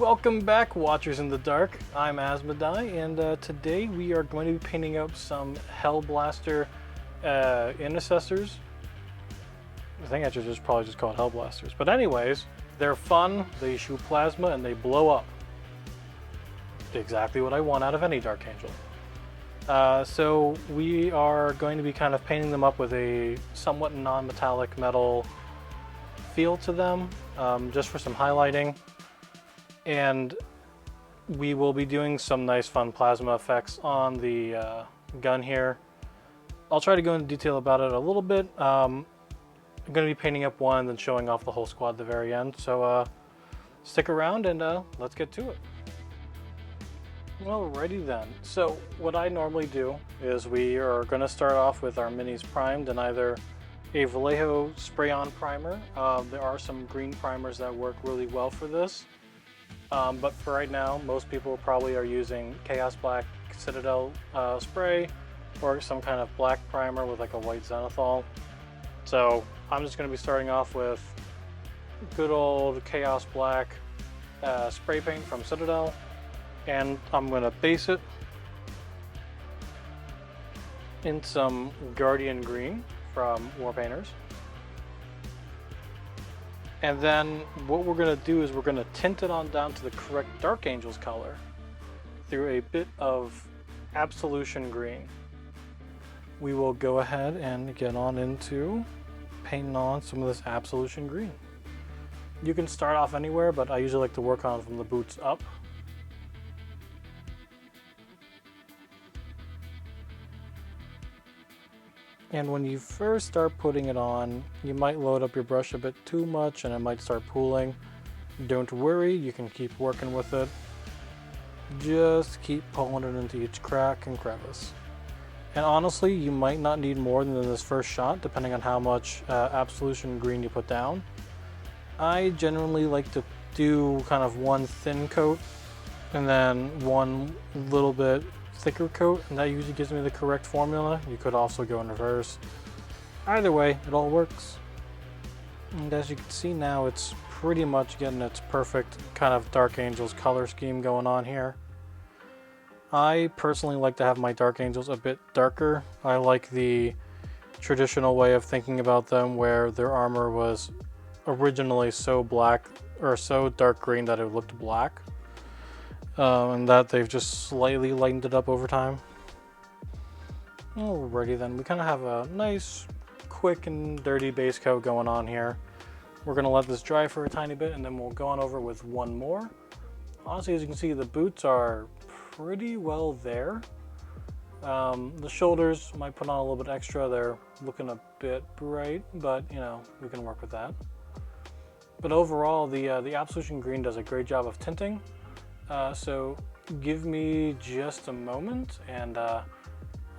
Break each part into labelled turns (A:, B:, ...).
A: Welcome back, Watchers in the Dark. I'm Asmodai, and today we are going to be painting up some Hellblaster intercessors. I think I should just probably just call it Hellblasters. But anyways, they're fun, they shoot plasma, and they blow up. Exactly what I want out of any Dark Angel. So we are going to be kind of painting them up with a somewhat non-metallic metal feel to them, just for some highlighting. And we will be doing some nice fun plasma effects on the gun here. I'll try to go into detail about it a little bit. I'm going to be painting up one and then showing off the whole squad at the very end. So stick around and let's get to it. Alrighty then. So what I normally do is we are going to start off with our minis primed in either a Vallejo spray-on primer. There are some green primers that work really well for this. But for right now, most people probably are using Chaos Black Citadel spray or some kind of black primer with like a white zenithal. So I'm just going to be starting off with good old Chaos Black spray paint from Citadel, and I'm going to base it in some Guardian Green from Warpainters. And then what we're going to do is we're going to tint it on down to the correct Dark Angel's color through a bit of Absolution Green. We will go ahead and get on into painting on some of this Absolution Green. You can start off anywhere, but I usually like to work on from the boots up. And when you first start putting it on, you might load up your brush a bit too much and it might start pooling. Don't worry, you can keep working with it. Just keep pulling it into each crack and crevice. And honestly, you might not need more than this first shot, depending on how much Absolution Green you put down. I generally like to do kind of one thin coat and then one little bit thicker coat, and that usually gives me the correct formula. You could also go in reverse. Either way, it all works. And as you can see now, it's pretty much getting its perfect kind of Dark Angels color scheme going on here. I personally like to have my Dark Angels a bit darker. I like the traditional way of thinking about them where their armor was originally so black or so dark green that it looked black. And that they've just slightly lightened it up over time. Alrighty then, we kind of have a nice, quick and dirty base coat going on here. We're going to let this dry for a tiny bit and then we'll go on over with one more. Honestly, as you can see, the boots are pretty well there. The shoulders might put on a little bit extra. They're looking a bit bright, but you know, we can work with that. But overall, the Absolution Green does a great job of tinting. So give me just a moment and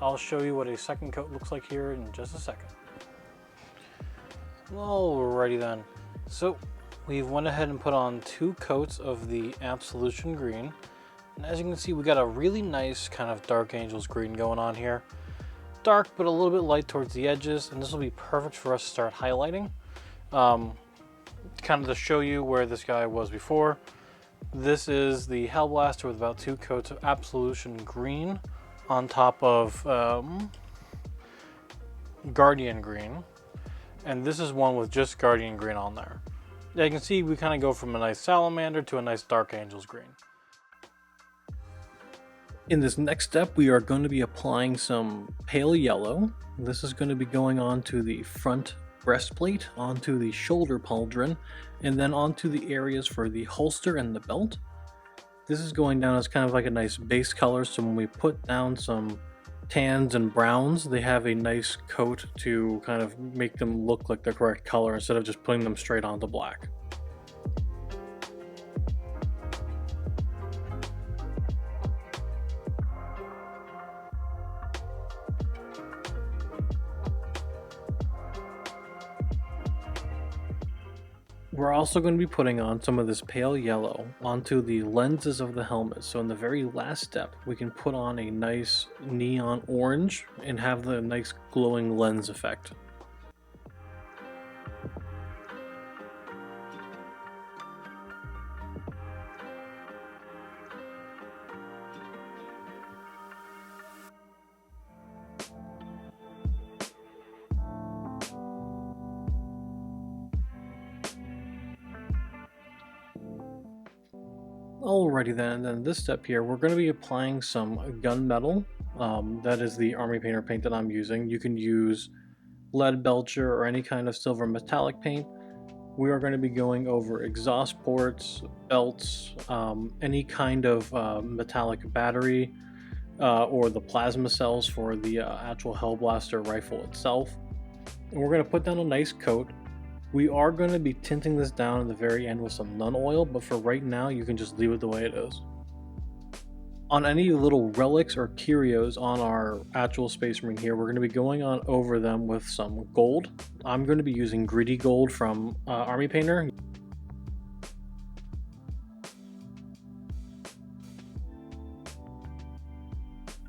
A: I'll show you what a second coat looks like here in just a second. Alrighty then. So we've went ahead and put on 2 coats of the Absolution Green. And as you can see, we got a really nice kind of Dark Angels green going on here. Dark, but a little bit light towards the edges, and this will be perfect for us to start highlighting. Kind of to show you where this guy was before. This is the Hellblaster with about 2 coats of Absolution Green on top of Guardian Green. And this is one with just Guardian Green on there. Yeah, you can see we kind of go from a nice Salamander to a nice Dark Angels Green. In this next step, we are going to be applying some pale yellow. This is going to be going on to the front breastplate, onto the shoulder pauldron, and then onto the areas for the holster and the belt. This is going down as kind of like a nice base color, so when we put down some tans and browns, they have a nice coat to kind of make them look like the correct color instead of just putting them straight onto black. We're also going to be putting on some of this pale yellow onto the lenses of the helmet. So in the very last step, we can put on a nice neon orange and have the nice glowing lens effect. Alrighty then this step here, we're going to be applying some gunmetal. That is the Army Painter paint that I'm using. You can use lead belcher or any kind of silver metallic paint. We are going to be going over exhaust ports, belts, any kind of metallic battery, or the plasma cells for the actual Hellblaster rifle itself. And we're going to put down a nice coat. We are going to be tinting this down in the very end with some nun oil, but for right now you can just leave it the way it is. On any little relics or curios on our actual Space Marine here, we're going to be going on over them with some gold. I'm going to be using Gritty Gold from Army Painter.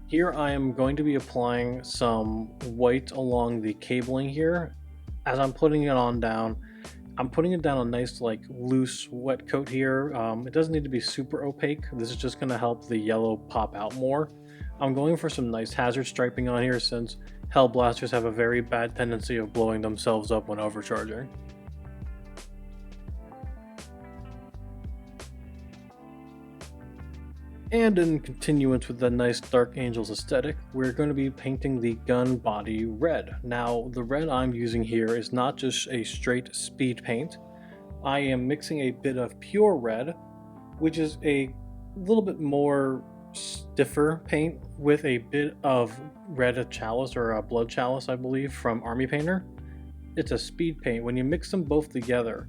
A: Here I am going to be applying some white along the cabling here. As I'm putting it on down, I'm putting it down a nice like loose wet coat here. It doesn't need to be super opaque. This is just going to help the yellow pop out more. I'm going for some nice hazard striping on here since Hellblasters have a very bad tendency of blowing themselves up when overcharging. And in continuance with the nice Dark Angels aesthetic, we're going to be painting the gun body red. Now, the red I'm using here is not just a straight speed paint. I am mixing a bit of pure red, which is a little bit more stiffer paint with a bit of red chalice or a blood chalice, I believe, from Army Painter. It's a speed paint. When you mix them both together,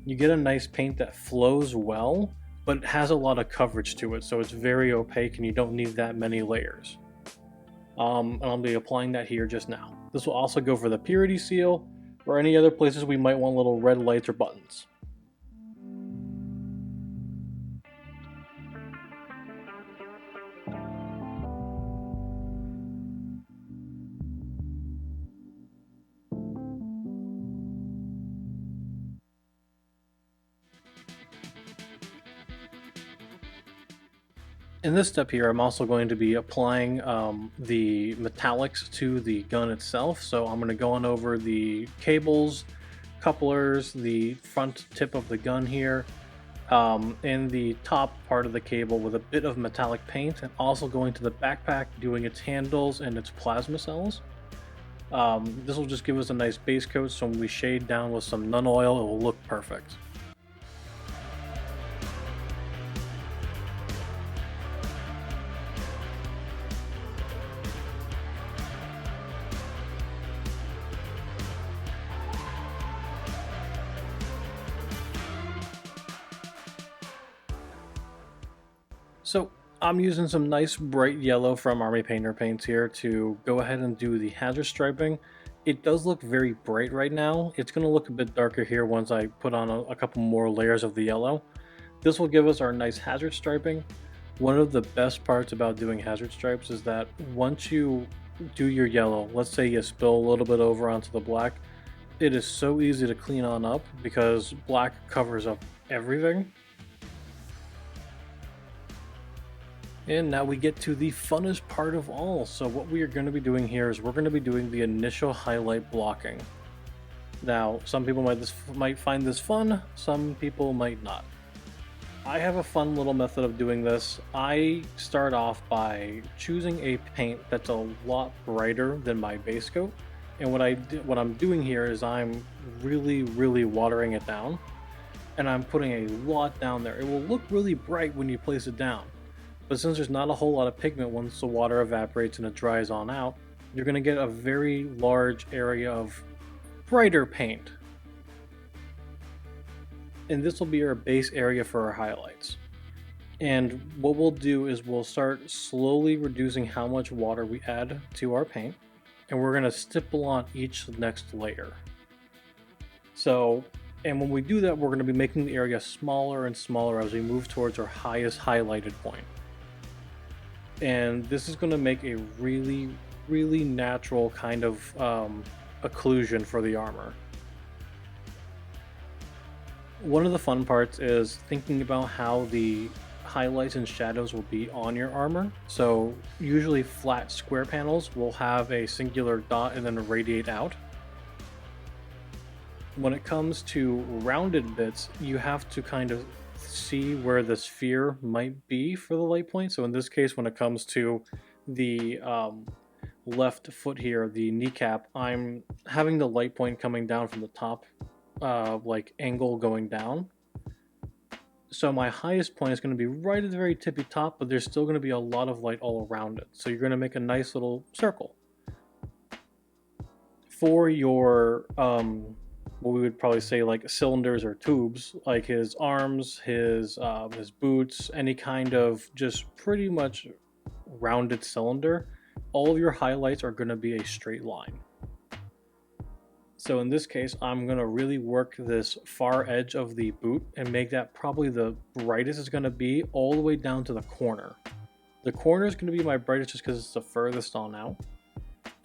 A: you get a nice paint that flows well, but it has a lot of coverage to it, so it's very opaque and you don't need that many layers. And I'll be applying that here just now. This will also go for the purity seal or any other places we might want little red lights or buttons. In this step here, I'm also going to be applying the metallics to the gun itself. So I'm going to go on over the cables, couplers, the front tip of the gun here, and the top part of the cable with a bit of metallic paint, and also going to the backpack, doing its handles and its plasma cells. This will just give us a nice base coat, so when we shade down with some nun oil, it will look perfect. So I'm using some nice bright yellow from Army Painter paints here to go ahead and do the hazard striping. It does look very bright right now. It's going to look a bit darker here once I put on a couple more layers of the yellow. This will give us our nice hazard striping. One of the best parts about doing hazard stripes is that once you do your yellow, let's say you spill a little bit over onto the black, it is so easy to clean on up because black covers up everything. And now we get to the funnest part of all. So what we are going to be doing here is we're going to be doing the initial highlight blocking. Now, some people might find this fun, some people might not. I have a fun little method of doing this. I start off by choosing a paint that's a lot brighter than my base coat. And what I'm doing here is I'm really watering it down. And I'm putting a lot down there. It will look really bright when you place it down. But since there's not a whole lot of pigment once the water evaporates and it dries on out, you're going to get a very large area of brighter paint. And this will be our base area for our highlights. And what we'll do is we'll start slowly reducing how much water we add to our paint, and we're going to stipple on each next layer. And when we do that, we're going to be making the area smaller and smaller as we move towards our highest highlighted point. And this is going to make a really natural kind of occlusion for the armor. One of the fun parts is thinking about how the highlights and shadows will be on your armor. So usually flat square panels will have a singular dot and then radiate out. When it comes to rounded bits, you have to kind of see where the sphere might be for the light point. So in this case, when it comes to the left foot here, the kneecap, I'm having the light point coming down from the top, like angle going down. So my highest point is going to be right at the very tippy top, but there's still going to be a lot of light all around it. So you're going to make a nice little circle. For your, what we would probably say like cylinders or tubes, like his arms, his boots, any kind of just pretty much rounded cylinder, all of your highlights are going to be a straight line. So in this case, I'm going to really work this far edge of the boot and make that probably the brightest it's going to be all the way down to the corner. The corner is going to be my brightest just because it's the furthest on out.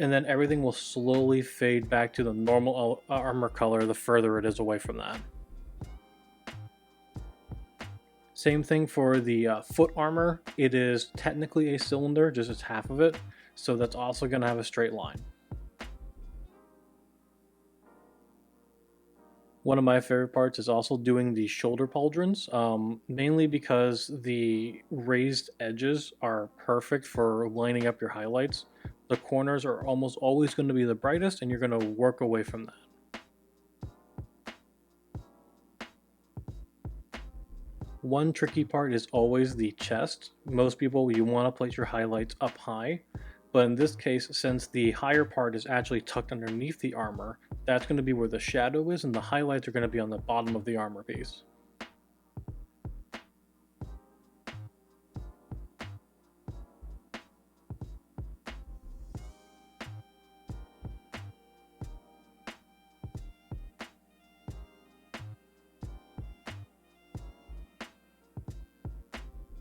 A: And then everything will slowly fade back to the normal armor color the further it is away from that. Same thing for the foot armor. It is technically a cylinder, just it's half of it. So that's also going to have a straight line. One of my favorite parts is also doing the shoulder pauldrons, mainly because the raised edges are perfect for lining up your highlights. The corners are almost always going to be the brightest, and you're going to work away from that. One tricky part is always the chest. Most people, you want to place your highlights up high, but in this case, since the higher part is actually tucked underneath the armor, that's going to be where the shadow is, and the highlights are going to be on the bottom of the armor piece.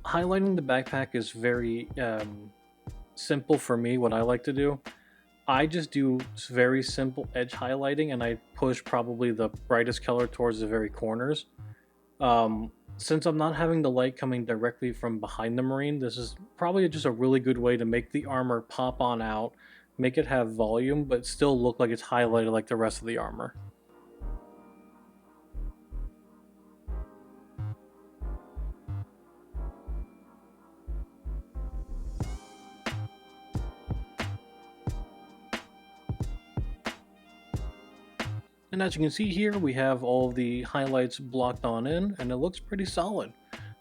A: Highlighting the backpack is very simple for me, what I like to do. I just do very simple edge highlighting, and I push probably the brightest color towards the very corners. Since I'm not having the light coming directly from behind the Marine, this is probably just a really good way to make the armor pop on out, make it have volume, but still look like it's highlighted like the rest of the armor. And as you can see here, we have all of the highlights blocked on in, and it looks pretty solid.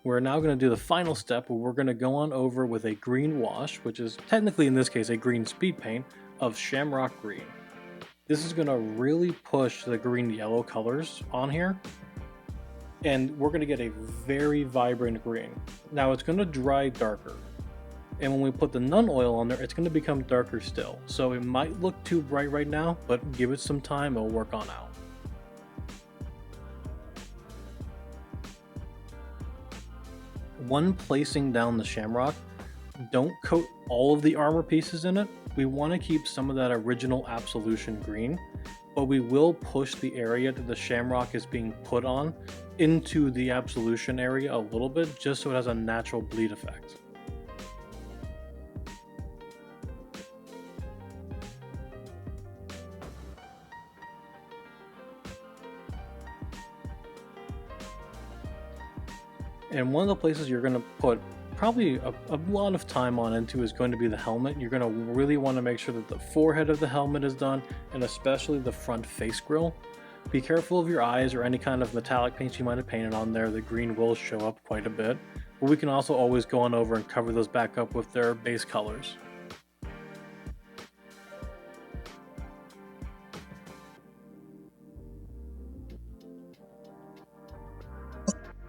A: We're now going to do the final step where we're going to go on over with a green wash, which is technically in this case a green speed paint of Shamrock Green. This is going to really push the green-yellow colors on here, and we're going to get a very vibrant green. Now it's going to dry darker, and when we put the Nun oil on there, it's going to become darker still. So it might look too bright right now, but give it some time, it'll work on out. When placing down the Shamrock, don't coat all of the armor pieces in it. We want to keep some of that original Absolution green, but we will push the area that the Shamrock is being put on into the Absolution area a little bit, just so it has a natural bleed effect. And one of the places you're going to put probably a lot of time on into is going to be the helmet. You're going to really want to make sure that the forehead of the helmet is done, and especially the front face grille. Be careful of your eyes or any kind of metallic paints you might have painted on there. The green will show up quite a bit, but we can also always go on over and cover those back up with their base colors.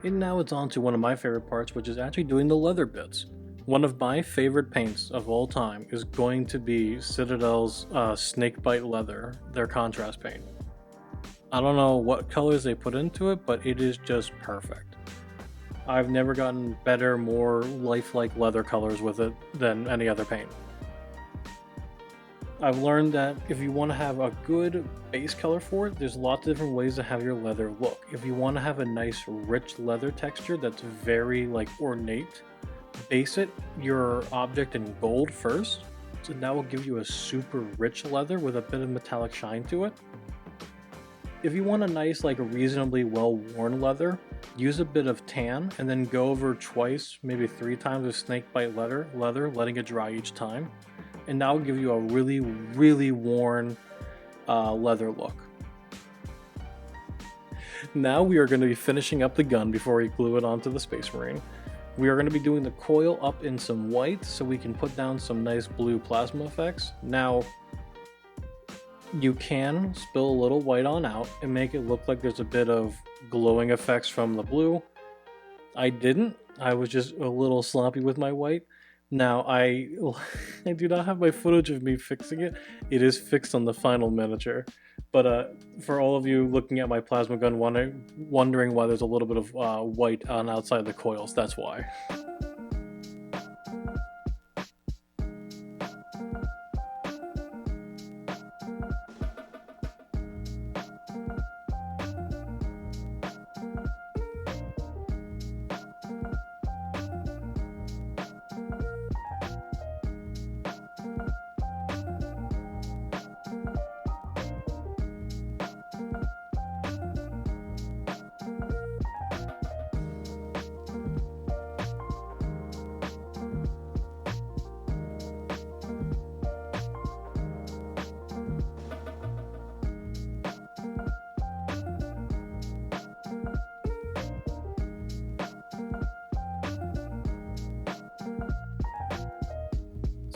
A: And now it's on to one of my favorite parts, which is actually doing the leather bits. One of my favorite paints of all time is going to be Citadel's Snakebite Leather, their contrast paint. I don't know what colors they put into it, but it is just perfect. I've never gotten better, more lifelike leather colors with it than any other paint. I've learned that if you want to have a good base color for it, there's lots of different ways to have your leather look. If you want to have a nice rich leather texture that's very like ornate, base it your object in gold first, so that will give you a super rich leather with a bit of metallic shine to it. If you want a nice, like, reasonably well-worn leather, use a bit of tan and then go over twice, maybe 3 times with snakebite leather, letting it dry each time. And that will give you a really, really worn leather look. Now we are going to be finishing up the gun before we glue it onto the Space Marine. We are going to be doing the coil up in some white so we can put down some nice blue plasma effects. Now, you can spill a little white on out and make it look like there's a bit of glowing effects from the blue. I didn't. I was just a little sloppy with my white. Now, I do not have my footage of me fixing it. It is fixed on the final miniature. But for all of you looking at my plasma gun wondering why there's a little bit of white on outside the coils, that's why.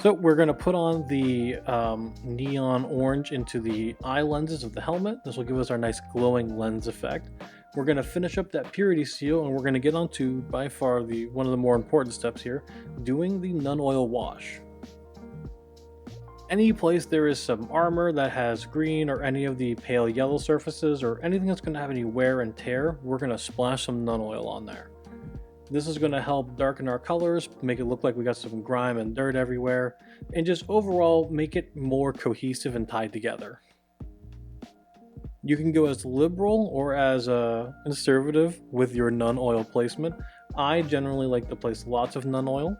A: So we're going to put on the neon orange into the eye lenses of the helmet. This will give us our nice glowing lens effect. We're going to finish up that purity seal, and we're going to get on to, by far, one of the more important steps here, doing the nun-oil wash. Any place there is some armor that has green or any of the pale yellow surfaces or anything that's going to have any wear and tear, we're going to splash some nun-oil on there. This is going to help darken our colors, make it look like we got some grime and dirt everywhere, and just overall make it more cohesive and tied together. You can go as liberal or as conservative with your nun-oil placement. I generally like to place lots of nun-oil.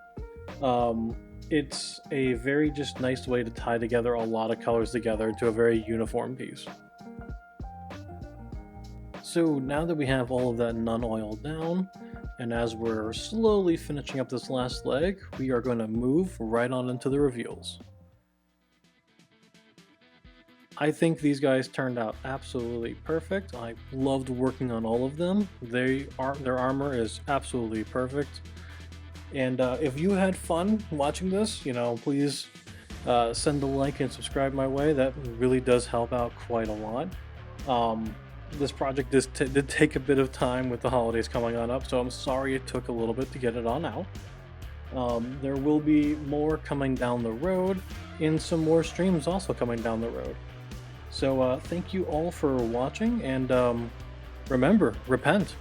A: It's a very just nice way to tie together a lot of colors together into a very uniform piece. So now that we have all of that nun-oil down, and as we're slowly finishing up this last leg, we are going to move right on into the reveals. I think these guys turned out absolutely perfect. I loved working on all of them. Their armor is absolutely perfect. And if you had fun watching this, please send a like and subscribe my way. That really does help out quite a lot. This project did take a bit of time with the holidays coming on up, so I'm sorry it took a little bit to get it on out. There will be more coming down the road, and some more streams also coming down the road. So thank you all for watching, and remember, repent.